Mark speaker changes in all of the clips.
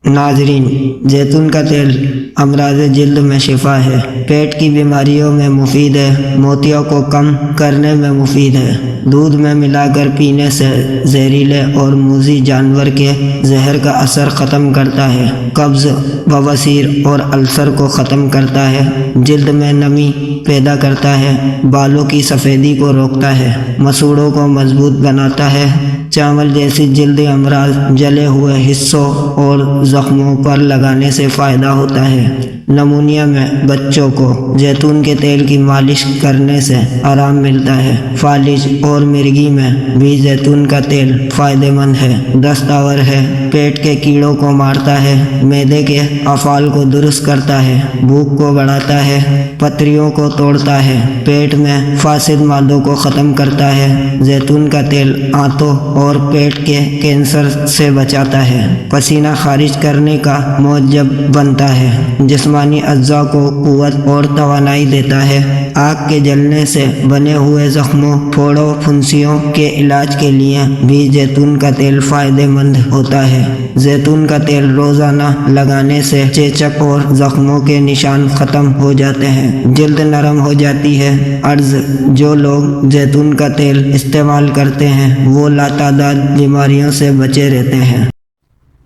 Speaker 1: ناظرین، زیتون کا تیل امراض جلد میں شفا ہے، پیٹ کی بیماریوں میں مفید ہے، موتیوں کو کم کرنے میں مفید ہے، دودھ میں ملا کر پینے سے زہریلے اور موذی جانور کے زہر کا اثر ختم کرتا ہے، قبض، بواسیر اور السر کو ختم کرتا ہے، جلد میں نمی پیدا کرتا ہے، بالوں کی سفیدی کو روکتا ہے، مسوڑوں کو مضبوط بناتا ہے، چاول جیسی جلدی امراض، جلے ہوئے حصوں اور زخموں پر لگانے سے فائدہ ہوتا ہے۔ نمونیا میں بچوں کو زیتون کے تیل کی مالش کرنے سے آرام ملتا ہے۔ فالج اور مرگی میں بھی زیتون کا تیل فائدہ مند ہے، دست آور ہے، پیٹ کے کیڑوں کو مارتا ہے، معدے کے افعال کو درست کرتا ہے، بھوک کو بڑھاتا ہے، پتریوں کو توڑتا ہے، پیٹ میں فاسد مادوں کو ختم کرتا ہے۔ زیتون کا تیل آنتوں اور پیٹ کے کینسر سے بچاتا ہے، پسینہ خارج کرنے کا موجب بنتا ہے، جسمانی اعضاء کو قوت اور توانائی دیتا ہے۔ آنکھ کے جلنے سے بنے ہوئے زخموں، پھوڑوں، پھنسیوں کے علاج کے لیے بھی زیتون کا تیل فائدہ مند ہوتا ہے۔ زیتون کا تیل روزانہ لگانے سے چیچک اور زخموں کے نشان ختم ہو جاتے ہیں، جلد نرم ہو جاتی ہے۔ عرض، جو لوگ زیتون کا تیل استعمال کرتے ہیں وہ لاتعداد بیماریوں سے بچے رہتے ہیں۔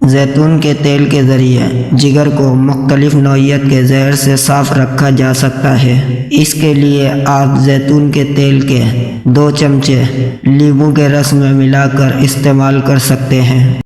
Speaker 1: زیتون کے تیل کے ذریعے جگر کو مختلف نوعیت کے زہر سے صاف رکھا جا سکتا ہے۔ اس کے لیے آپ زیتون کے تیل کے 2 چمچے لیموں کے رس میں ملا کر استعمال کر سکتے ہیں۔